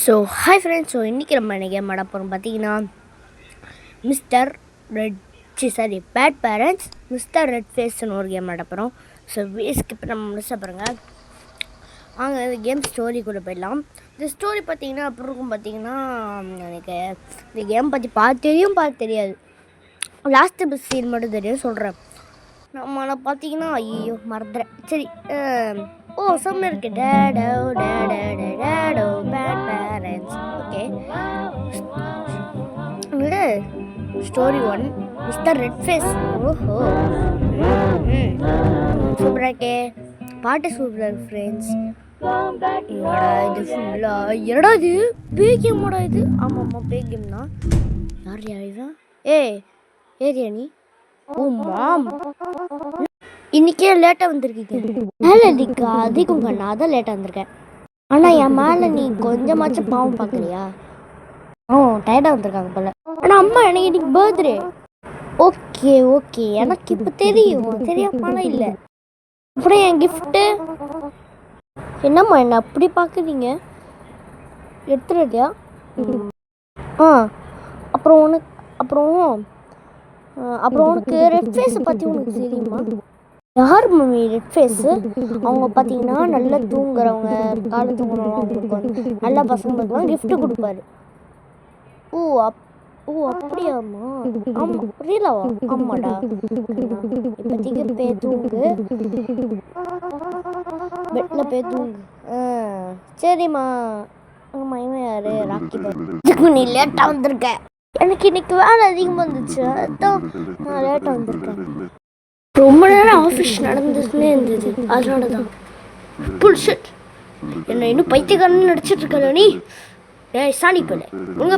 So hi friends. So இன்றைக்கி நம்ம என்ன கேம் ஆட போகிறோம் பார்த்தீங்கன்னா, mister red sorry bad parents mister red ஃபேஸ்னு ஒரு கேம் ஆட போகிறோம். ஸோ ஸ்கிப் நம்ம முடிச்ச பாருங்க. வாங்க இந்த கேம் ஸ்டோரி கூட போயிடலாம். இந்த ஸ்டோரி பார்த்தீங்கன்னா அப்புறம் இருக்கும் பார்த்தீங்கன்னா, எனக்கு இந்த கேம் பற்றி பார்த்து தெரியாது. லாஸ்ட்டு சீன் மட்டும் தெரியும் சொல்கிறேன். நம்ம பார்த்தீங்கன்னா ஐயோ மறந்துறேன். சரி செம்ம இருக்கு. டேடோ டேடோ டேடோ bad parents. Okay, story 1 mister red face. ஓஹோ, சூப்பராக இருக்கே, பாட்டு சூப்பராக இருக்கு ஃப்ரெண்ட்ஸ். என்னடா இது பே கேமோடா இது? ஆமாம் பே கேம் தான். யார் இவன்? ஏரியா நீ? ஓ மாம், இன்னைக்கே லேட்டாக வந்திருக்கீங்க. மேலே நீக்கு அதிகம் பண்ண, அதான் லேட்டாக வந்திருக்கேன். ஆனால் என் மேலே நீ கொஞ்சமாச்சும் பாவம் பார்க்கலையா? டயர்டாக வந்திருக்காங்க போல. ஆனால் அம்மா எனக்கு இன்னைக்கு பர்த்டே. ஓகே எனக்கு இப்போ தெரியாமலாம் இல்லை. அப்புறம் என் கிஃப்ட்டு என்னம்மா என்ன அப்படி பார்க்குறீங்க? எடுத்துறியா? அப்புறம் உனக்கு ரெட் ஃபேஸை பற்றி உனக்கு தெரியுமா? யார் மம்மி ரெட் ஃபேஸு? அவங்க பார்த்தீங்கன்னா நல்லா தூங்குறவங்க, காலை தூங்குறவங்க கொடுப்பாரு, நல்லா பசங்களுக்குலாம் கிஃப்ட்டு கொடுப்பாரு. ஓ அப்படியாம்மா? ஆமாம் புரியலவா? ஆமாடா, இப்போதைக்கு தூங்கு, பெட்டில் தூங்கு. சரிம்மா. ஆமாம், இவன் யார்? ராக்கி பாய். நீ லேட்டாக வந்திருக்க. எனக்கு இன்னைக்கு வேலை அதிகமாக இருந்துச்சு, அதான் நான் லேட்டாக வந்திருக்கேன். ரொம்ப நேரம் ஆஃபீஸ் நடந்துச்சுன்னே இருந்தது, அதனால தான். புல்ஷிட், என்ன இன்னும் பைத்தியக்காரன்னு நடிச்சிட்டு இருக்கல நீ? சாணி போல உங்க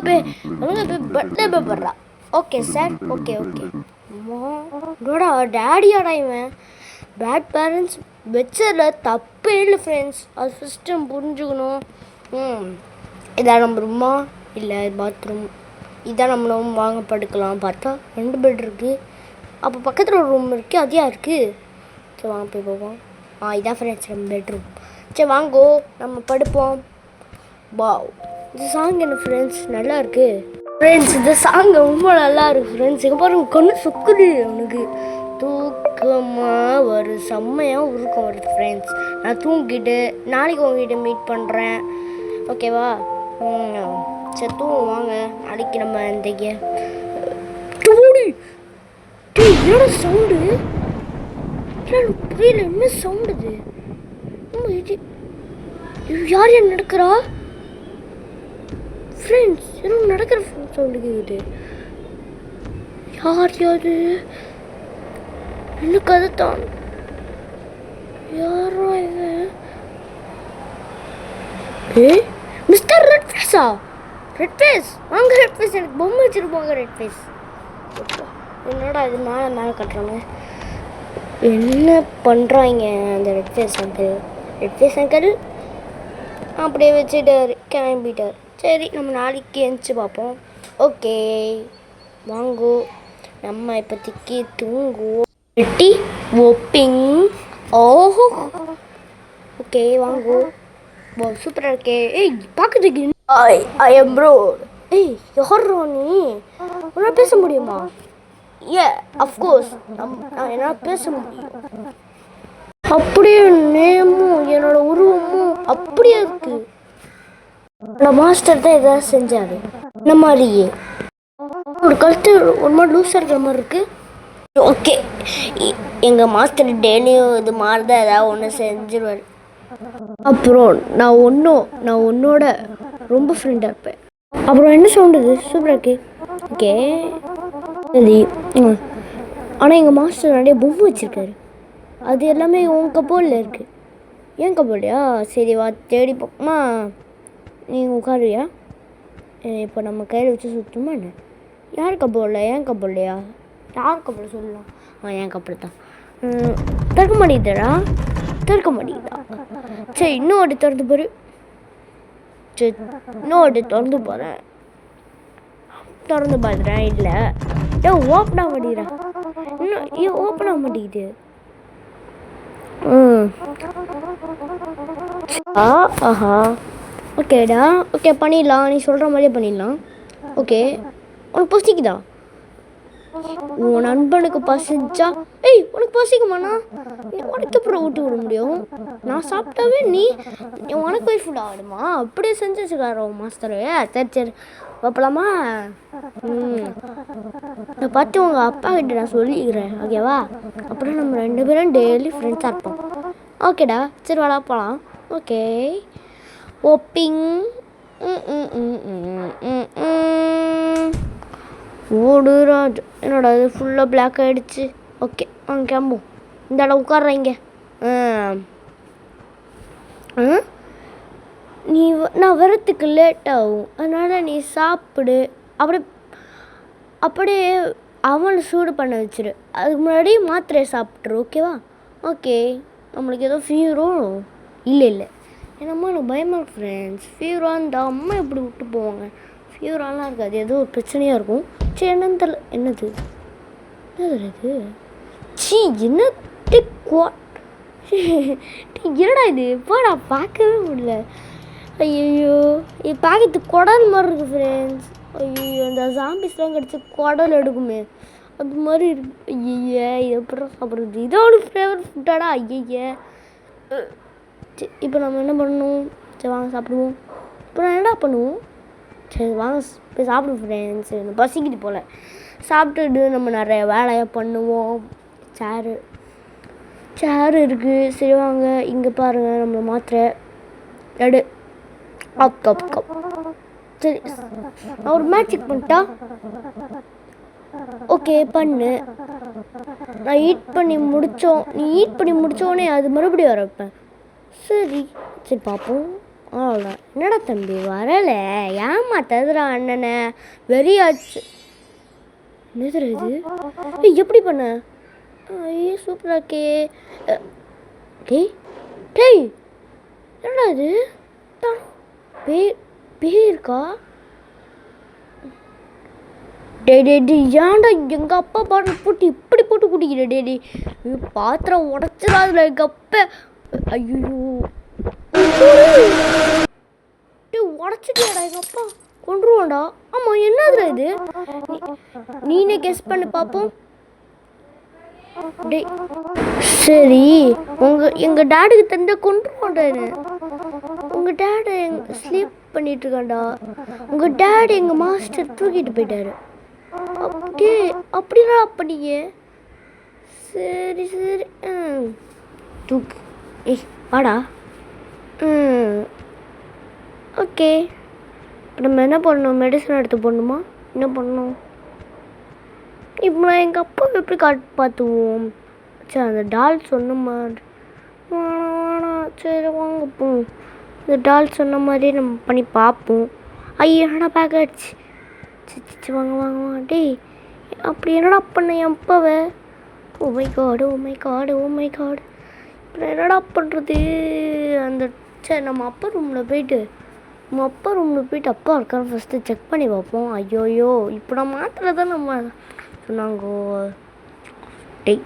பர்த்டே பேப்பர்ரா. ஓகே சார், ஓகே டேடியாடா இவன். பேட் பேரண்ட்ஸ் வச்சதில் தப்பே இல்லை ஃப்ரெண்ட்ஸ், அது ஃபஸ்ட்டு புரிஞ்சுக்கணும். இதான் நம்ம ரூமா இல்லை பாத்ரூம்? இதான் நம்ம ரூம். வாங்க படுக்கலாம். பார்த்தா 2 பெட் இருக்குது. அப்போ பக்கத்தில் ஒரு ரூம் இருக்குது, அது யாருக்கு? சரி வாங்க போய் போவோம். இதான் ஃப்ரெண்ட்ஸ் நம்ம பெட்ரூம். சரி வாங்கோ நம்ம படுப்போம். வாவ், இந்த சாங் என்ன ஃப்ரெண்ட்ஸ் நல்லா இருக்குது ஃப்ரெண்ட்ஸ். இந்த சாங் ரொம்ப நல்லா இருக்குது ஃப்ரெண்ட்ஸ். எங்கே பாருங்க கண்ணு சுக்குது, அவனுக்கு தூக்கமாக ஒரு செம்மையாக உருக்கம் வருது ஃப்ரெண்ட்ஸ். நான் தூங்கிட்டு நாளைக்கு உங்ககிட்ட மீட் பண்ணுறேன், ஓகேவா? சரி தூங்க வாங்க, நாளைக்கு நம்ம இந்த என்னோட சவுண்டு புரியல. என்ன சவுண்டு இது? யார் நடக்கிறா ஃப்ரெண்ட்ஸ்? என்ன நடக்கிற சவுண்டு கேக்குது? யாரு? என்ன கதை தான்? யாரோ இவன்? மிஸ்டர் ரெட் ஃபேஸா? ரெட் ஃபேஸ் வாங்க, ரெட் ஃபேஸ் எனக்கு பொம்மை வச்சிருப்பாங்க. ரெட் ஃபேஸ் என்னடா இது மேலே கட்டுறாங்க? என்ன பண்ணுறாங்க அந்த ரெட் ஃபேஸ் அங்கிள்? அப்படியே வச்சுட்டாரு, கிளம்பிட்டார். சரி நம்ம நாளைக்கு எழுந்துச்சு பார்ப்போம். ஓகே வாங்கோ, நம்ம இப்போதைக்கு தூங்குவோம். ரெட்டி ஓப்பிங். ஓஹோ ஓகே வாங்கோ. சூப்பராக இருக்கே. பார்க்குறதுக்கு ஐ எம் ப்ரோ. யாரோ நீ? உன்னால் பேச முடியுமா? அஃப்கோர்ஸ் என்னால் பேச முடியும். அப்படியே நேமும் என்னோட உருவமும் அப்படியே இருக்கு. என்னோட மாஸ்டர் தான் எதாவது செஞ்சாரு இந்த மாதிரியே. ஒரு கழுத்து ஒரு மாதிரி லூஸாக இருக்கிற மாதிரி இருக்கு. ஓகே, எங்கள் மாஸ்டர் டெய்லியும் இது மாதிரி தான் ஏதாவது ஒன்று செஞ்சிருவார். அப்புறம் நான் உன்னோட ரொம்ப ஃப்ரெண்டாக இருப்பேன். அப்புறம் என்ன சவுண்டு? சூப்பராக இருக்கு. ஓகே சரி. ஆனால் எங்கள் மாஸ்டர் நிறைய பொம்மை வச்சுருக்காரு, அது எல்லாமே உன் கபோர்டில் இருக்குது. ஏன் கபோர்டியா? சரி வா தேடி போமா. நீங்கள் உட்காருவியா? இப்போ நம்ம கையில் வச்சு சுற்றுமா என்ன? யார் கபோர்டில்? ஏன் கபோர்டியா? யார் கபோர்டு சொல்லலாம்? என் கபோர்டு தான். திறக்க மாட்டேங்குதா? சரி இன்னும் அப்படி திறந்து போரு. சரி இன்னும் அப்படி திறந்து போகிறேன். திறந்து பார்த்துறேன். இல்லை ஓப்பன் ஆக மாட்டேங்கிறா. இன்னும் ஓப்பன் ஆக மாட்டேங்குது. ஆஹா ஓகேடா, ஓகே பண்ணிடலாம். நீ சொல்கிற மாதிரியே பண்ணிடலாம். ஓகே, உனக்கு பசிக்குதா? உன் நண்பனுக்கு பசிச்சா உனக்கு பசிக்குமாண்ணா? உனக்கு அப்புறம் ஊட்டி விட முடியும்? நான் சாப்பிட்டாவே நீ உனக்கு போய் ஃபுட் ஆகிடுமா? அப்படியே செஞ்சு வச்சுக்காரோ மாஸ்டரு. சரி சரி பார்ப்பலாமா? நான் பார்த்து உங்கள் அப்பா கிட்ட நான் சொல்லிக்கிறேன், ஓகேவா? அப்புறம் நம்ம 2 பேரும் டெய்லி ஃப்ரெண்ட்ஸாக இருப்போம். ஓகேடா, சரி வாடா போகலாம். Okay hoping. ஓடு ராஜ். என்னடா இது ஃபுல்லாக பிளாக் ஆகிடுச்சு. ஓகே வாங்க கிளம்பும். இந்த இடம் உட்கார்றேன் இங்கே. நீ நான் வரத்துக்கு லேட் ஆகும், அதனால் நீ சாப்பிடு. அப்படியே அவனை சூடு பண்ண வச்சிரு. அதுக்கு முன்னாடி மாத்திரையை சாப்பிட்ரு, ஓகேவா? ஓகே. நம்மளுக்கு ஏதோ ஃபீவரும் இல்லை. என்னம்மா எனக்கு பயமாக இருக்கு ஃப்ரெண்ட்ஸ். ஃபீவராக இருந்தால் அம்மா எப்படி விட்டு போவாங்க? ஃபீவராலாம் இருக்காது, ஏதோ ஒரு பிரச்சனையாக இருக்கும். சரி என்னன்னு தெரியல. என்னது இது? சீ என்ன என்னடா இது? போடா, பார்க்கவே முடியல. ஐயோ இது பார்க்கறதுக்கு குடல் மாதிரி இருக்குது ஃப்ரெண்ட்ஸ். ஐயோ இந்த ஜாம்பிஸ்லாம் கிடச்சி குடல் எடுக்குமே அது மாதிரி இருக்கு. ஐய எப்பறம் சாப்பிட்றது? இதோட ஃபேவரட் ஃபுட்டாடா? ஐய இப்போ நம்ம என்ன பண்ணணும்? சரி வாங்க சாப்பிடுவோம். இப்போ நான் என்னடா பண்ணுவோம்? சரி வாங்க போய் சாப்பிடுவோம் ஃப்ரெண்ட்ஸ். எனக்கு பசிக்குது போல். சாப்பிட்டுட்டு நம்ம நிறைய வேலையை பண்ணுவோம். சேரு இருக்குது. சரி வாங்க இங்கே பாருங்கள் நம்மளை மாத்திரை எடு. கப் சரி நான் ஒரு மேட்சிக் பண்ணிட்டா? ஓகே பண்ணு. நான் ஈட் பண்ணி முடித்தோடனே அது மறுபடியும் வர வைப்பேன். சரி பார்ப்போம். அவ்வளோதான். என்னடா தம்பி வரலை? ஏமாத்ததுடா அண்ணனை. வெறியாச்சு. என்னது இது? எப்படி பண்ண? ஐயோ சூப்பராக்கே. டேய் என்னடா இது? பேய் இருக்கா? டே ஏன்டா எங்கள் அப்பா பாட்டில் போட்டு இப்படி போட்டு குடிக்கிற? டே பாத்திரம் உடச்சிடாதுல எங்கள் அப்பா. ஐயோ உடச்சிட்டியாடா? எங்கள் அப்பா கொண்டுருவான்டா. ஆமாம் என்னதுடா இது? நீனே கெஸ் பண்ணி பார்ப்போம். டே சரி எங்கள் டேடுக்கு தந்த கொண்டுருவான்டான்னு. உங்கள் டேடு ஸ்லீப் பண்ணிட்டு இருக்காண்டா. உங்கள் டேடு எங்கள் மாஸ்டர் தூக்கிட்டு போயிட்டாரு. அப்படின்னா பண்ணீங்க? சரி தூக்கு. வாடா. ஓகே இப்போ நம்ம என்ன பண்ணணும்? மெடிசன் எடுத்து போடணுமா? என்ன பண்ணணும் இப்போ? நான் எங்கள் அப்பாவை எப்படி காப்பாற்றுவோம்? சரி அந்த டால் சொன்ன மாதிரி வேணாம். சரி வாங்க போவோம். இந்த டால் சொன்ன மாதிரியே நம்ம பண்ணி பார்ப்போம். ஐயோ என்னடா பேக் ஆகிடுச்சு. வாங்க டேய் அப்படி என்னடா பண்ண என் அப்பாவை? ஓ மை காடு இப்போ என்னடா பண்ணுறது? அந்த சரி நம்ம அப்பா ரூமில் போயிட்டு அப்பா இருக்கான்னு ஃபஸ்ட்டு செக் பண்ணி பார்ப்போம். ஐயோயோ இப்போ நான் மாத்திரை தான் நம்ம சொன்னாங்கோ. டேய்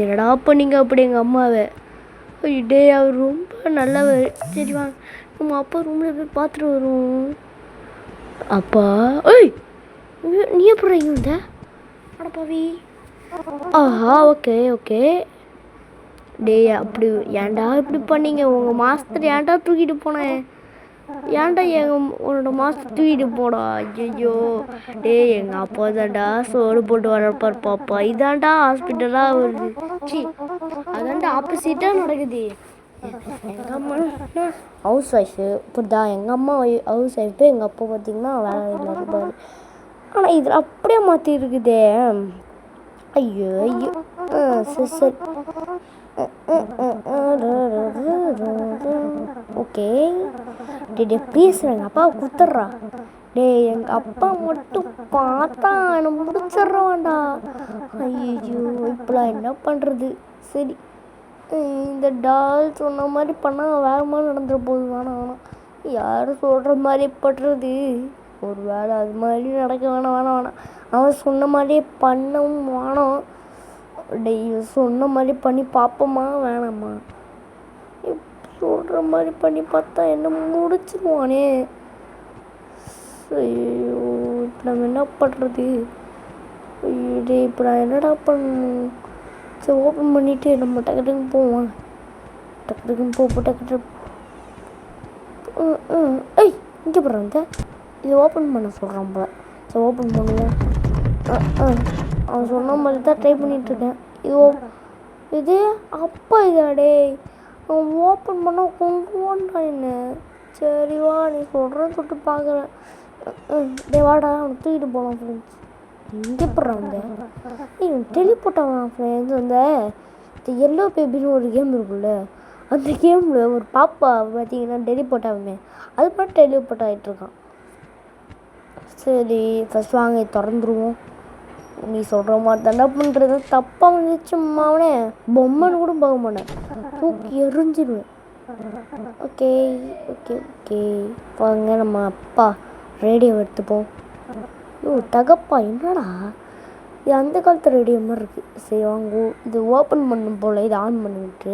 என்னடா பண்ணீங்க அப்படி எங்கள் அம்மாவை? டே அவர் ரொம்ப நல்லவர். சரி வாங்க நம்ம அப்பா ரூமில் போய் பார்த்துட்டு வருவோம். அப்பா நீ அப்புறம் இங்கே வந்த? அடப்பாவி. ஆஹா ஓகே டே அப்படி ஏன்டா இப்படி பண்ணீங்க? உங்கள் மாஸ்டர் ஏன்டா தூக்கிட்டு போனேன்? ஏன்டா உன்னோட மாஸ்டர் தூக்கிட்டு போடா? ஐயோ டே எங்கள் அப்பா தான்டா சோறு போட்டு வரப்பார் பாப்பா. இதாண்டா ஹாஸ்பிட்டலாக வருது. அதான்டா ஆப்போசிட்டாக நடக்குது. எங்கள் அம்மா ஹவுஸ் ஒய்ஃபு இப்படிதான். எங்கள் அம்மா ஹவுஸ் ஒய்ஃபு, எங்கள் அப்பா பார்த்திங்கன்னா வேலை இல்லை இருப்பார். ஆனால் இதில் அப்படியே மாற்றி இருக்குதே. ஐயோ சரி ஓகே டே ப்ளீஸ் எங்கள் அப்பாவை கொடுத்துட்றா. டே எங்கள் அப்பா மட்டும் பார்த்தா என்னை முடிச்சிட்றான்டா. ஐயோ இப்போலாம் என்ன பண்ணுறது? சரி இந்த டால் சொன்ன மாதிரி பண்ணால் வேகமாக நடந்துட போகுது. வேணாம் யாரும் சொல்கிற மாதிரி படுறது. ஒரு வேளை அது மாதிரி நடக்க வேணாம். அவன் சொன்ன மாதிரியே பண்ணவும் வேணாம். சொன்ன மாதிரி பண்ணி பார்ப்போமா வேணாமா? சொல்கிற பண்ணுற மாதிரி பண்ணி பார்த்தா என்ன முடிச்சிருவானே. ஐயோ இப்போ நம்ம என்ன பண்ணுறது? ஐயோ இப்போ நான் என்னடா பண்ணணும்? சரி ஓப்பன் பண்ணிவிட்டு நம்ம டக்குன்னு போவோம். டக்குன்னு டக்கு ஏய் இங்கே போடுறாங்க. இது ஓப்பன் பண்ண சொல்கிறான் போல. சரி ஓப்பன் பண்ணுவோம். அவன் சொன்ன மாதிரி தான் ட்ரை பண்ணிகிட்ருக்கேன். இது அப்பா இதாடே. அவன் ஓப்பன் பண்ண கொண்டு வான்டான் என்ன. சரி வா நீ சொல்கிறேன்னு சொல்லிட்டு பார்க்குறேன். டே வாடா அவனை தூக்கிட்டு போகலாம் ஃப்ரெண்ட்ஸ். இங்கே போடுறாங்க. டெலிபோர்ட் ஆகலாம் ஃப்ரெண்ட்ஸ். அந்த எல்லோ பேபின்னு ஒரு கேம் இருக்குல்ல, அந்த கேமில் ஒரு பாப்பா பார்த்தீங்கன்னா டெலிபோர்ட் ஆகுமே, அது மட்டும் டெலிபோர்ட் ஆகிட்டுருக்கான். சரி ஃபஸ்ட் வாங்க திறந்துருவோம். நீ சொல்கிற மாதிரி தாண்டா பண்ணுறது. தப்பாக வந்துச்சும்மா அவனே பொம்மைன்னு கூட பார்க்க மாட்டேன், தூக்கி எறிஞ்சிடுவேன். ஓகே ஓகே ஓகே வாங்க நம்ம அப்பா ரேடியோ எடுத்துப்போம். தகப்பா என்னடா இது அந்த காலத்து ரேடியோ மாதிரி இருக்குது. சரி வாங்க இது ஓப்பன் பண்ணும் போல். இதை ஆன் பண்ணி விட்டு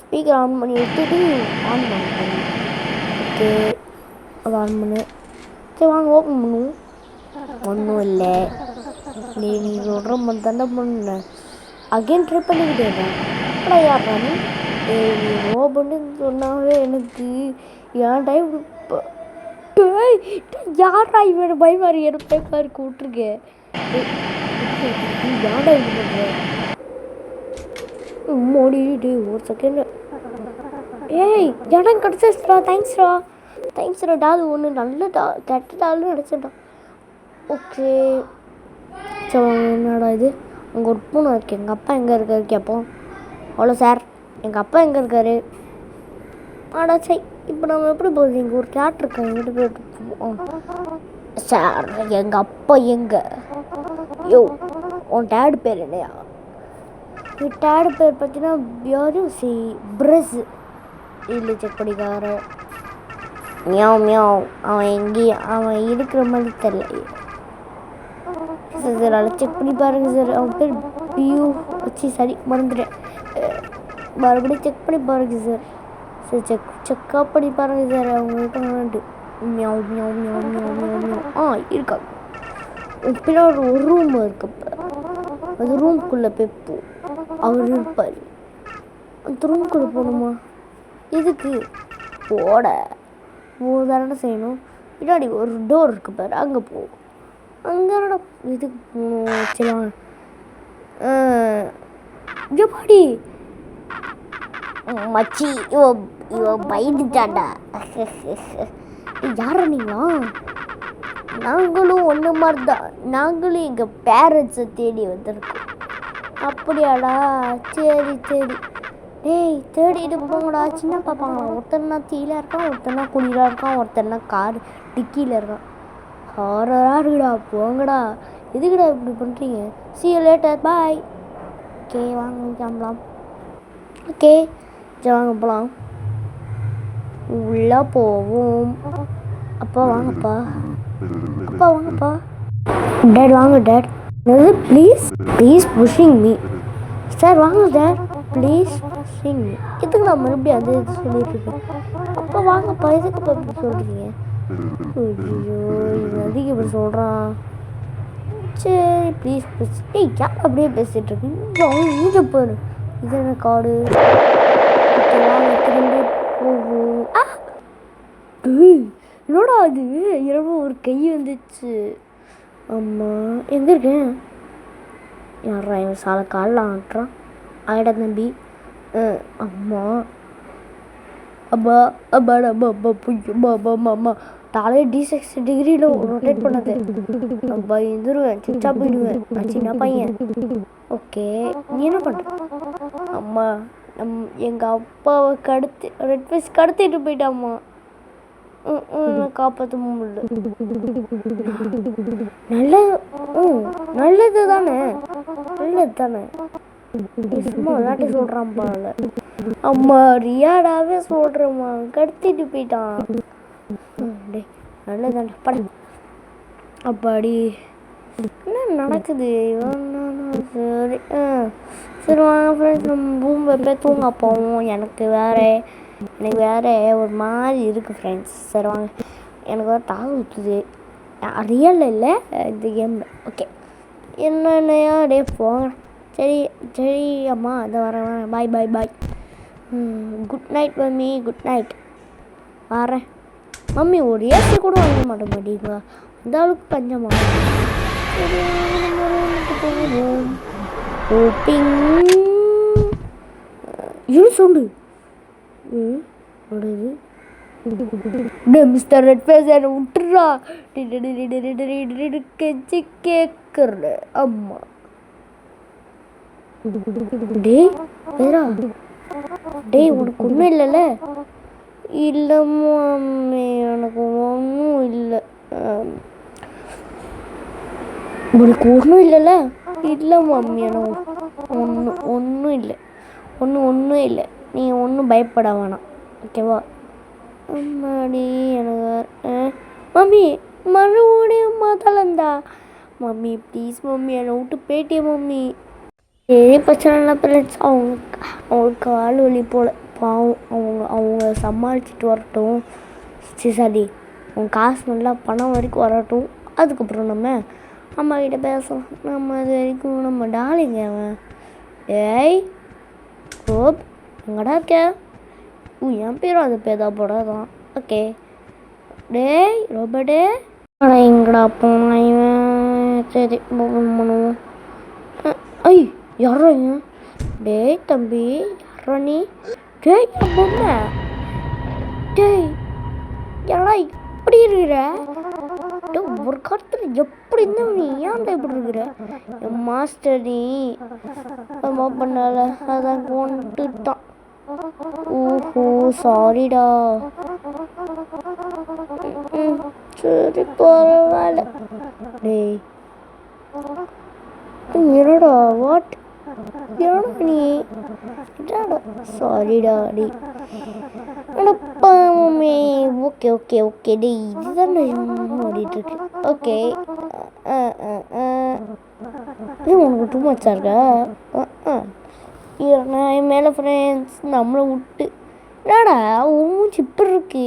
ஸ்பீக்கர் ஆன் பண்ணி விட்டுட்டு ஆன் பண்ண. ஓகே அதை ஆன் பண்ணு. சரி வாங்க ஓப்பன் பண்ணுவோம். ஒன்றும் இல்லை. நீ சொல்கிற மாதிரி தானே பண்ண. அகைன் ட்ரை பண்ணிக்கிட்டே இருக்கேன். ஆனால் யாரா நீ ஓப்பன்னு சொன்னாவே எனக்கு ஏன் டைம் யாரா இவன் பயமாரி பயமா இருக்கு விட்டுருக்கேன். யாரா இது பண்ணுறேன் மோடிட்டு ஒரு செகண்ட். ஏய் இடம் கிடச்சிருச்சுடா. தேங்க்ஸ்ரா டால். ஒன்று நல்ல கெட்ட டால்னு நினச்சேன்டா. ஓகே சரி என்னடா இது? அங்கே ஒரு பூனை இருக்கு. எங்கள் அப்பா எங்கே இருக்காரு கேட்போம். அவ்வளோ சார் எங்கள் அப்பா எங்கே இருக்காரு? ஆடா சரி இப்போ நம்ம எப்படி போகுது? இங்கே ஒரு கேட் இருக்கா, எங்கிட்ட போயிட்டு சார் எங்கள் அப்பா எங்கே? யோ உன் டேடு பேர் என்னையா? என் டேடு பேர் பார்த்தீங்கன்னா யாரும் பிரஸ் இல்லை செக் பண்ணிக்கார மியாவ் மியாவ். அவன் இருக்கிற மாதிரி தெரியல சார். அதில் செக் பண்ணி பாருங்க சார். அவன் பேர் பியூ வச்சு சரி மறந்துட்டேன். மறுபடியும் செக் பண்ணி பாருங்க சார். சரி செக்கப் பண்ணி பாருங்க சார். அவங்க இருக்காங்கன்ட்டு மியாவ் மியாவ் மியாவ் மியாவ் மியாவ் மியாவ். இருக்காங்க. பின்னாடி ஒரு ரூம் இருக்கு. அந்த ரூம்குள்ளே போய் அவர் இருப்பார். அந்த ரூம்குள்ளே போகணுமா? எதுக்கு தானே செய்யணும். பின்னாடி ஒரு டோர் இருக்கு பாரு, அங்கே போ. அங்கே இதுக்கு போகணும். சரி எப்படி மச்சி இவ பயந்துட்டாண்டா. யார நீங்களா? நாங்களும் ஒன்று மாதிரி தான். நாங்களும் எங்கள் பேரண்ட்ஸை தேடி வந்திருக்கோம். அப்படியாடா சரி டேய் தேடிட்டு போங்கடா. சின்ன பாப்பாங்களா? ஒருத்தர்னா தீயில இருக்கான், ஒருத்தர்னா குழியில இருக்கான், ஒருத்தர்னா கார் டிக்கியில் இருக்கான். ஹாரரா இருக்குடா. போங்கடா. எதுக்குடா இப்படி பண்ணுறீங்க? see you later bye. Okay வாங்க கிளம்பலாம். ஓகே சரி வாங்க போகலாம். உள்ளே போவோம். அப்பா வாங்கப்பா. டேட் வாங்க date. Please pushing me. Sir வாங்க டேட் ப்ளீஸ் புஷிங் மீ. எதுக்கு நான் மறுபடியும் அது இது சொல்லிட்டு இருக்கேன். அப்பா வாங்கப்பா. எதுக்குப்பா இப்படி சொல்கிறீங்க? ஐயோ இவன் அதிகம் இப்படி சொல்கிறான். சரி ப்ளீஸ் யார் அப்படியே பேசிகிட்டு இருக்கு? இங்கே போரு. இது என்ன காடு? திரும்பி போகும். என்னடா அது? இரவு ஒரு கை வந்துச்சு. அம்மா எங்கே இருக்கேன்? யாரா இவன் சாலை காலில் ஆட்டுறான்? ஆயிடா தம்பி. அம்மா அப்பா அப்பாடா அப்பா அம்மா தலையை D60 டிகிரியில் ரொட்டேட் பண்ணது. அப்பா எந்திருவேன், சிச்சா போயிடுவேன். நான் சின்ன பையன். ஓகே நீ என்ன பண்ணுற? அம்மா எங்கள் அப்பாவை ரெட் ஃபேஸ் கடத்திட்டு போயிட்டாம்மா. காப்பாற்ற முடியல. நல்லது தானே சும்மா விளையாட்டு சொல்கிறான் பால. அம்மா ரியாடாவே சொல்கிறேம்மா, கடத்திட்டு போயிட்டான். டே நல்லதானே படம். அப்பாடி என்ன நடக்குது? சரி சரி வாங்க ஃப்ரெண்ட்ஸ் நம்ம ரூம் போய் தூங்க போவோம். எனக்கு வேறு எனக்கு வேறு ஒரு மாதிரி இருக்குது ஃப்ரெண்ட்ஸ். சரி வாங்க, எனக்கு ஒரு தாகம் ஊற்றுது. ரியல் இல்லை இந்த கேமில். ஓகே, என்னென்னையா டே போங்க. சரி சரி அம்மா, அதை வரேன். Bye bye bye. Good night mummy, good night. வரேன் மம்மி. ஒரு ஏசி கூட வாங்க மாட்டேன் மாட்டீங்களா? அந்த அளவுக்கு பஞ்சமா? சொல்லு மிஸ்டர் ரெட் ஃபேஸ் என்னை விட்டுறா. கெஞ்சி கேட்குற அம்மா. டேய் வேறா, டேய் உனக்கு ஒன்றும் இல்லைல்ல? இல்லை மம்மி, எனக்கு ஒன்றும் இல்லை. உனக்கு ஒன்றும் இல்லைல்ல? இல்லை மம்மி, எனக்கு ஒன்றும் இல்லை. ஒன்றும் இல்லை. நீ ஒன்றும் பயப்பட வேணாம், ஓகேவா? அம்மாடி எனக்கு மம்மி மறுபடியும் மாத்தலந்தா. மம்மி ப்ளீஸ் மம்மி, என்னை விட்டு போயிட்டே மம்மி. ஏழை பிரச்சனை இல்லை ஃப்ரெண்ட்ஸ். அவங்களுக்கு கால் வலி போல் பாவம். அவங்க சமாளிச்சுட்டு வரட்டும். சரி, அவங்க காசு நல்லா பணம் வரைக்கும் வரட்டும். அதுக்கப்புறம் நம்ம அம்மா கிட்ட பேசலாம். நம்ம அது வரைக்கும் நம்ம டாலிங்க அவன். ஏய் ரோப், எங்கடா இருக்க? என் பேரும் அது பேதா போடாதான். ஓகே டேய் ரோபர்டே, ஆனால் எங்கடா போனான் இவன்? சரி பண்ணுவோம். ஐ யாரா இவன்? டேய் தம்பி, யாரா நீ? டேய் என் பொண்ணு. டேய் யாரா இப்படி இருக்கிற? ஒரு காலத்தில் எப்படி இருந்த நீ ஏன்டா இப்படி இருக்கிற? என் மாஸ்டர் நீ அம்மா பண்ணால அதான் கொண்டுட்டான். ஓஹோ சாரிடா. சரி பரவாயில்ல. டேய் என்னடா வாட்? என்னடா நீ? சாரிடா டி. அடப்பா மம்மி. ஓகே ஓகே ஓகே டே, இதுதான் ஓடிட்டுருக்கு. ஓகே இது உனக்கு டூ மச்சா இருக்கா? நான் என் மேலே ஃப்ரெண்ட்ஸ் நம்மளை விட்டு என்னடா உன் மூச்சு இப்படி இருக்கு?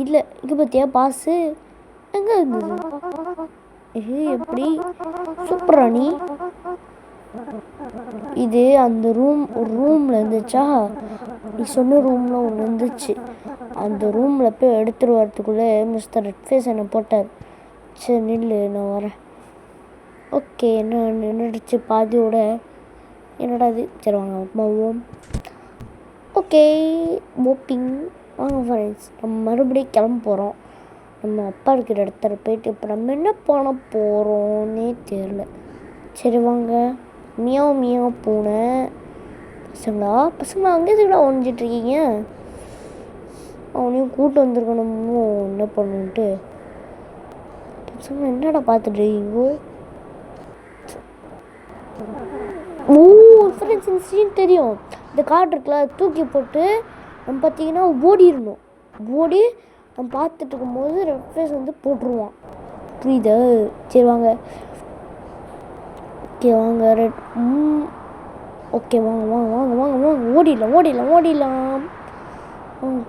இல்லை இங்கே பார்த்தியா பாஸு எங்கே இருந்தது? எப்படி சூப்பரா நீ? இது அந்த ரூமில் இருந்துச்சா? நீ சொன்ன ரூமில் ஒன்று இருந்துச்சு. அந்த ரூமில் போய் எடுத்துகிட்டு வரத்துக்குள்ளே மிஸ்டர் ரெட் ஃபேஸ் என்னை போட்டார். சரி நில்லு, நான் வரேன். ஓகே, என்ன நின்றுடுச்சு பாதியோட. என்னடா இது? சரி வாங்க போவோம். ஓகே மோப்பிங் வாங்க ஃப்ரெண்ட்ஸ், நம்ம மறுபடியும் கிளம்ப போகிறோம். நம்ம அப்பா இருக்கிற இடத்துல போயிட்டு இப்போ நம்ம என்ன பண்ண போகிறோன்னே தெரில. சரி வாங்க. மியாவ் மியாவ் பூனை. பசங்களா அங்கே எதுக்குடா ஒழிஞ்சிட்ருக்கீங்க? அவனையும் கூட்டு வந்துருக்கணுமோ என்ன பண்ணுன்ட்டு. பசங்க என்னடா பார்த்துட்ருக்கீங்கோ? ஓ ஃப்ரெண்ட்ஸ், இந்த சீன் தெரியும். இந்த கார்டு இருக்குல்ல, தூக்கி போட்டு நம்ம பார்த்தீங்கன்னா ஓடிடணும். ஓடி நம்ம பார்த்துட்டு இருக்கும்போது ரெட் ஃபேஸ் வந்து போட்டுருவான். புரியுதா? சரி வாங்க. ஓகே வாங்க ரெட். ஓகே வாங்க வாங்க வாங்க வாங்க வாங்க ஓடிடலாம்.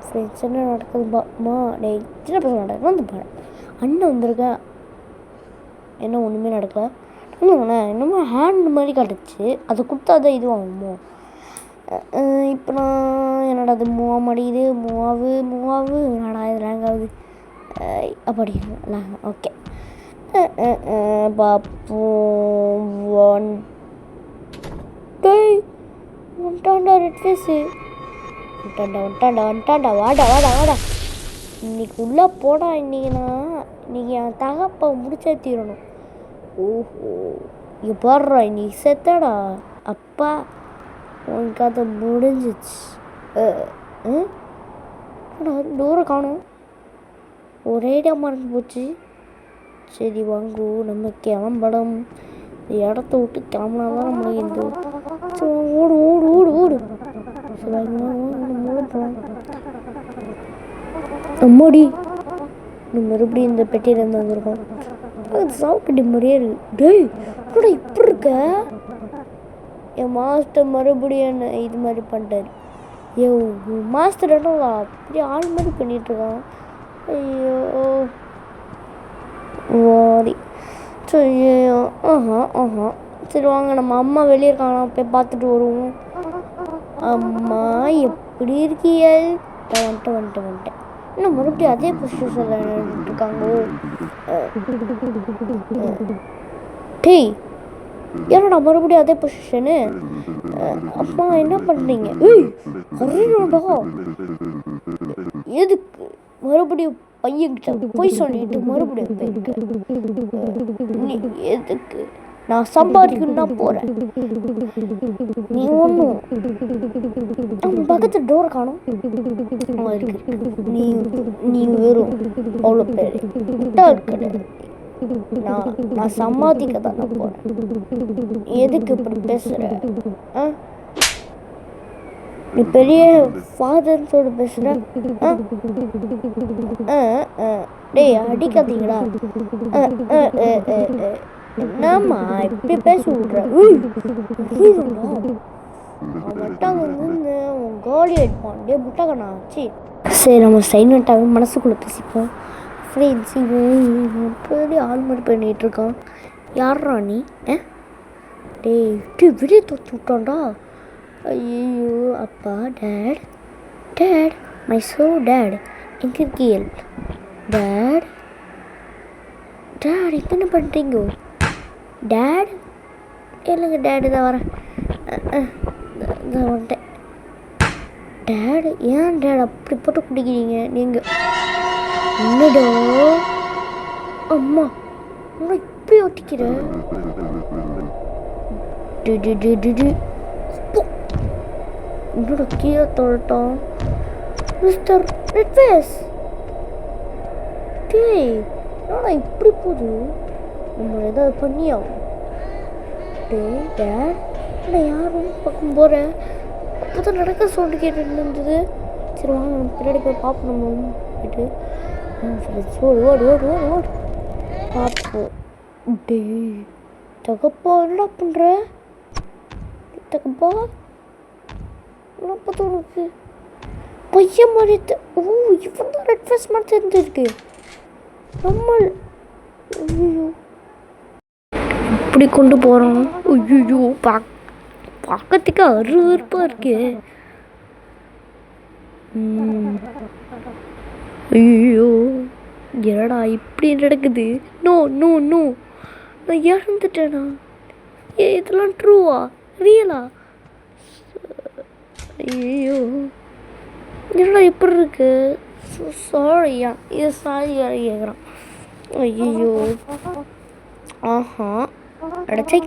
ஃப்ரெண்ட்ஸ் என்ன நடக்குதுமா? டே சின்ன பசங்க நடக்குது வந்து பாரு. அண்ணன் வந்திருக்கேன். என்ன ஒன்றுமே நடக்கலை. இல்லைங்கண்ணா என்னமோ ஹேண்ட் மாதிரி காட்டுச்சு, அதை கொடுத்தா தான் இது வாங்குமோ? இப்போ நான் என்னடா அது மூவா மாடிக்குது. மூவாவு என்னடா இது ரேங்க் ஆகுது அப்படி. ஓகே பார்ப்போம். ஒன்டாண்டா ரெட் ஃபேஸு. வந்துட்டாண்டா வாடா. இன்னைக்கு உள்ளே போடா. இன்னைக்கு என் தகப்பை முடிச்சே தீரணும். ஓஹோ இங்கே பாடுறா, இன்னைக்கு செத்தடா அப்பா. உனக்கு அதை முடிஞ்சிச்சு. தூரம் காணும், ஒரேடியாக மறந்து போச்சு. சரி வாங்கு, நம்ம கிளம்படம். இடத்த விட்டு கிளம்புனா தான் நம்மளுக்கு இந்த ஓடு. சரி மூளை போகலாம். அம்மாடி, நம்ம மறுபடியும் இந்த பெட்டியிலேருந்து வந்திருக்கோம். அது சாப்பிட்டு மாதிரியே இருக்கு. டேய் கூட இப்படி இருக்க? என் மாஸ்டர் மறுபடியும் என்ன இது மாதிரி பண்ணிட்டாரு. ஐயோ மாஸ்டர் என்னவா அப்படி ஆள் மாதிரி பண்ணிகிட்ருக்கான். ஐயோ வாடி ஐயோ சரி வாங்க நம்ம அம்மா வெளியே இருக்காங்களா போய் பார்த்துட்டு வருவோம். அம்மா எப்படி இருக்கீள்? வந்துட்டேன். இன்னும் மறுபடியும் அதே பொசிஷனில் இருக்காங்க. டேய் ஏன்னா மறுபடியும் அதே பொசிஷனு. அம்மா என்ன பண்ணுறீங்க? எதுக்கு மறுபடியும் பையன்கிட்ட போய் சொல்லிட்டு மறுபடியும் எதுக்கு? நான் சம்பாதிக்கணும்னா போகிறேன். நீ ஒன்றும் அவன் பக்கத்து டோர் காணும். நீ வெறும் அவ்வளோ பேர் கிடையாது. நான் சம்பாதிக்க தான் போகிறேன். எதுக்கு இப்படி பேசுகிற? நீ பெரிய ஃபாதர்ஸோடு பேசுகிற? டேய் அடிக்காதீங்களா? என்னம்மா இப்படி பேச விட்ற? முட்டாங்க வந்து உன் காலி அடிப்பான். டே முட்டாங்கண்ணா சி. சரி நம்ம சைலண்ட்டாகவே மனசுக்குள்ளே பேசிப்போம். ஃப்ரெண்ட்ஸ் இவன் பெரிய ஆள் மாதிரி பண்ணிகிட்ருக்கான். யார்ரா நீ? டே வெளியே தொட்டு விட்டான்டா. ஐயோ அப்பா டேட் மை டேட் எங்கே இருக்கீள்? டேட் என்ன பண்ணுறீங்க? டேட் இல்லைங்க டேடு தான் வரேன். வந்துட்டேன். டேடு ஏன் டேட் அப்படி போட்டு குடிக்கிறீங்க நீங்கள்? என்னடா அம்மா உன்னை இப்படி ஒட்டிக்கிற? என்னோட கீழே தொட்டான் மிஸ்டர் ரெட்ஃபேஸ். டேய் என்னடா இப்படி போகுது? நம்ம ஏதாவது பண்ணியாகும். டேய் டேட் இல்லை யாரும் பக்கம் போகிறேன். அப்போ தான் நடக்க சவுண்டு கேட்டுட்டு இருந்தது. சரி வாங்க நம்ம பின்னாடி போய் பார்ப்போம். நம்ம போயிட்டு ஓடு பார்ப்போம். டேய் தகப்பா என்னடா பண்ணுற? தகப்பா என்ன பார்த்தா உனக்கு பையன் மாதிரி இவன் தான் ரெட் ஃபேஸ் மாதிரி தெரிஞ்சிருக்கு. நம்ம ஐயோ இப்படி கொண்டு போகிறோம். ஐயோ பார்க்கறதுக்கு அருவருப்பாக இருக்கு. ஐயோ என்னடா இப்படி நடக்குது? நோ நான் இறந்துட்டேனா? இதெல்லாம் ட்ரூவா ரியலா? ஐயோ என்னடா இப்படி இருக்கு? சாரியா இது சாரி வேறு கேட்குறான். ஐயோ அடைச்சை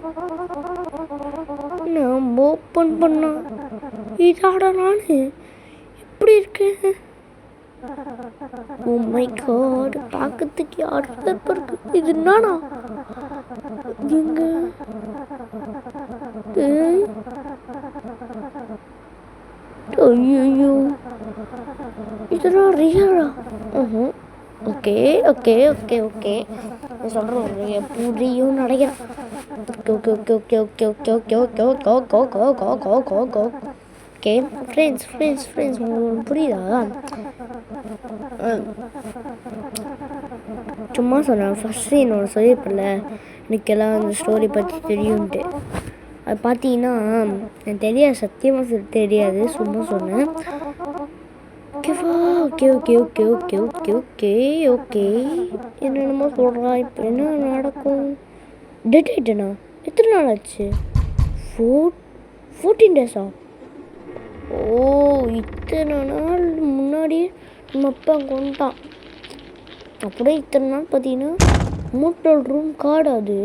நான் ஓப்பன் பண்ணா இதாடா நான் எப்படி இருக்கேன்? ஓ மை காட் பார்க்கறதுக்கு யாரும் இருக்கு. இது நானா? எங்க ஐயோ இதெல்லாம் ரியலா? ஓகே சொல்கிறேன் புரியும் நினைக்கிறேன். ஓகே ஃப்ரெண்ட்ஸ் புரியுதா? சும்மா சொன்னேன். ஃபஸ்ட்டு என்னோட சொல்லியிருப்பில்ல எனக்கெல்லாம் அந்த ஸ்டோரி பற்றி தெரியும்ட்டு. அது பார்த்தீங்கன்னா எனக்கு தெரியாது, சத்தியமாக தெரியாது, சும்மா சொன்னேன். ஓகே என்னென்னமோ சொல்கிறா. இப்போ என்ன நடக்கும்? டெட் ஆகிட்டேண்ணா? எத்தனை நாள் ஆச்சு? 14 days-ஆ? ஓ இத்தனை நாள் முன்னாடியே நம்ம அப்பா கொண்டான். அப்படியே இத்தனை நாள் பார்த்தீங்கன்னா மோட்டல் ரூம் கார்டு அது.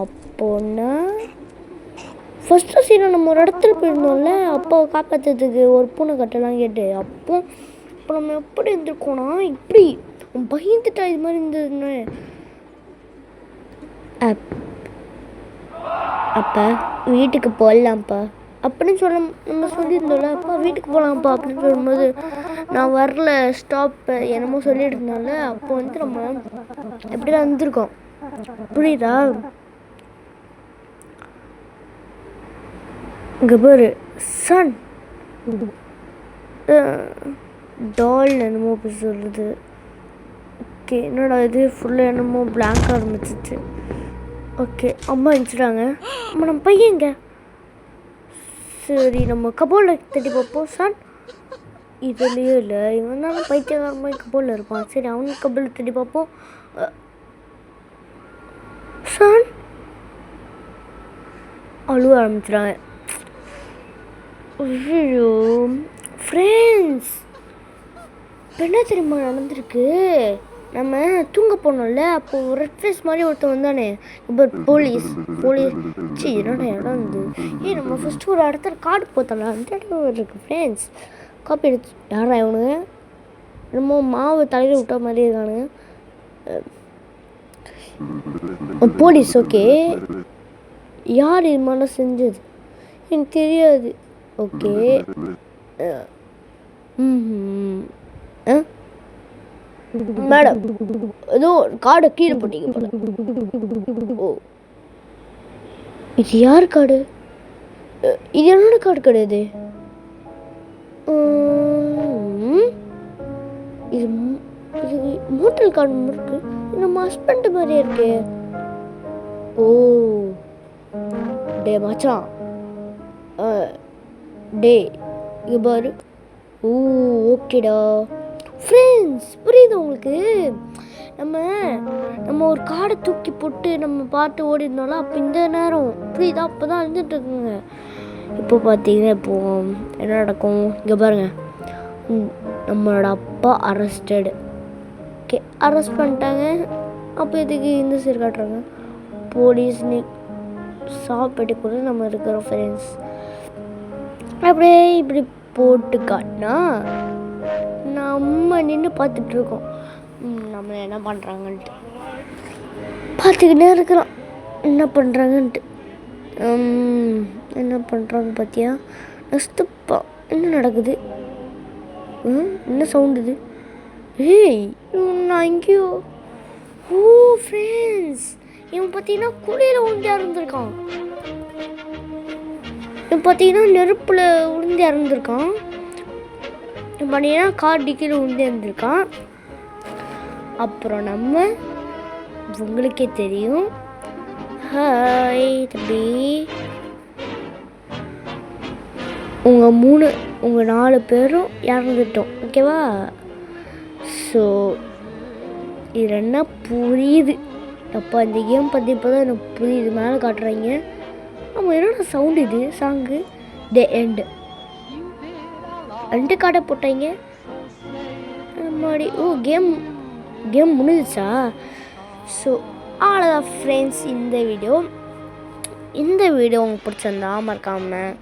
அப்போன்னா ஃபஸ்ட்டு சீனை நம்ம ஒரு இடத்துல போயிருந்தோம்ல அப்பாவை காப்பாற்றுறதுக்கு ஒரு பூனை கட்டெல்லாம் கேட்டு. அப்போ நம்ம எப்படி இருந்திருக்கோன்னா இப்படி பயந்துட்டா இது மாதிரி இருந்ததுன்னு. அப்பா வீட்டுக்கு போடலாம்ப்பா அப்படின்னு நம்ம சொல்லியிருந்தோம்ல. அப்பா வீட்டுக்கு போகலாம்ப்பா அப்படின்னு சொல்லும்போது நான் வரல ஸ்டாப் என்னமோ சொல்லிட்டு இருந்தால. அப்போ வந்து நம்ம எப்படிலாம் வந்திருக்கோம் புரியுதா? இங்கே பாரு சன் டால் என்னமோ அப்படி சொல்லுது. ஓகே, என்னடா இது ஃபுல்லாக என்னமோ பிளாங்காக ஆரம்பிச்சிச்சு. ஓகே, அம்மா எழுந்துட்டாங்க. அம்மா நம்ம பையங்க. சரி, நம்ம கபோர்டில் தட்டி பார்ப்போம். சார் இதுலேயே இல்லை, இவன் தான் பைத்தியகாரமாக கபோர்டில் இருப்பான். சரி, அவனுக்கு கபோர்டில் தட்டி பார்ப்போம். சார் அழுவ ஆரம்பிச்சிட்டாங்க. ஐயோ ஃப்ரெண்ட்ஸ், இப்போ என்ன தெரியுமா நடந்திருக்கு? நம்ம தூங்க போனோம்ல, அப்போது ரெட் ஃபேஸ் மாதிரி ஒருத்தன் வந்தானே, இப்போ போலீஸ் சி என்னடா இடம் வந்து நம்ம ஃபஸ்ட்டு ஒரு இடத்துல கார்டு போத்தோம்ல, அந்த இடம் இருக்குது ஃப்ரெண்ட்ஸ். காப்பி எடுத்து யாரா இவனுங்க? என்னமோ மாவு தலையில் விட்ட மாதிரி இருக்கானுங்க. போலீஸ். ஓகே, யார் இது மாதிரிலாம் செஞ்சது எனக்கு தெரியாது. ஓகே, மேடம் ஏதோ கார்டை கீழே போட்டீங்க போல. ஓ, இது யார் கார்டு? இது என்னோட கார்டு கிடையாது. இது இது மோட்டல் கார்டு இருக்கு. இது நம்ம ஹஸ்பண்ட் மாதிரியே இருக்கு. ஓ டே மச்சான், டே இங்கே பாரு. ஓ ஓகேடா ஃப்ரெண்ட்ஸ், புரியுது உங்களுக்கு? நம்ம ஒரு காடை தூக்கி போட்டு நம்ம பாட்டு ஓடி இருந்தோம்ல, அப்போ இந்த நேரம் புரியுதா? அப்போ தான் இருந்துட்டு இருக்குங்க. இப்போ பார்த்தீங்கன்னா இப்போ என்ன நடக்கும் இங்கே பாருங்கள். நம்மளோட அப்பா அரெஸ்டடு. ஓகே, அரெஸ்ட் பண்ணிட்டாங்க. அப்போ இதுக்கு இந்த சைடு காட்டுறாங்க போலீஸ் சாப்பிட்டுக்குள்ள நம்ம இருக்கிறோம் ஃப்ரெண்ட்ஸ். அப்படியே இப்படி போட்டு காட்டினா நம்ம நின்று பார்த்துட்ருக்கோம். நம்மளை என்ன பண்ணுறாங்கன்ட்டு பார்த்துக்கிட்டே இருக்கிறோம். என்ன பண்ணுறாங்கன்ட்டு என்ன பண்ணுறாங்க பார்த்தியா? நெக்ஸ்ட்டுப்பா என்ன நடக்குது? என்ன சவுண்டு இது? ஏய், நான் எங்கேயோ. ஓ ஃப்ரெண்ட்ஸ், இவன் பார்த்தீங்கன்னா குழியில் உளுந்து இறந்துருக்கான். இவன் பார்த்தீங்கன்னா நெருப்பில் உளுந்து இறந்துருக்கான். பார்த்தீங்கன்னா கார் டிக்கில் உளுந்து இறந்துருக்கான். அப்புறம் நம்ம உங்களுக்கே தெரியும். ஹாய் தம்பி, உங்கள் 4 பேரும் இறந்துட்டோம். ஓகேவா? ஸோ இது என்ன புரியுது? அப்போ இந்த கேம் பற்றி இப்போ தான் எனக்கு புரியுது. மேலே காட்டுறாங்க. ஆமாம், என்னோட சவுண்டு இது சாங்கு டே எண்டு 2 கார்டை போட்டாங்க மாதிரி. ஓ கேம் முடிஞ்சிச்சா? ஸோ அவ்வளோதான் ஃப்ரெண்ட்ஸ் இந்த வீடியோ உங்களுக்கு பிடிச்சிருந்தா மறக்காமல்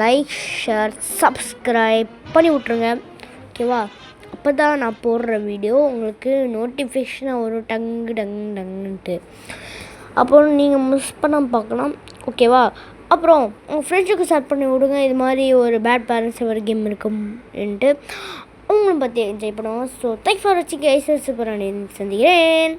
லைக், ஷேர், சப்ஸ்கிரைப் பண்ணி விட்ருங்க. ஓகேவா? அப்போ தான் நான் போடுற வீடியோ உங்களுக்கு நோட்டிஃபிகேஷனாக வரும், டங்குன்ட்டு. அப்புறம் நீங்கள் மிஸ் பண்ணாமல் பார்க்கலாம். ஓகேவா? அப்புறம் உங்கள் ஃப்ரெண்ட்ஸுக்கு ஷேர் பண்ணி விடுங்க. இது மாதிரி ஒரு பேட் பேரண்ட்ஸ் ஒரு கேம் இருக்கும்ன்ட்டு உங்களை பற்றி என்ஜாய் பண்ணுவோம். ஸோ தேங்க்ஸ் ஃபார் வாட்சிங் கைஸ். சூப்பரான சந்திக்கிறேன்.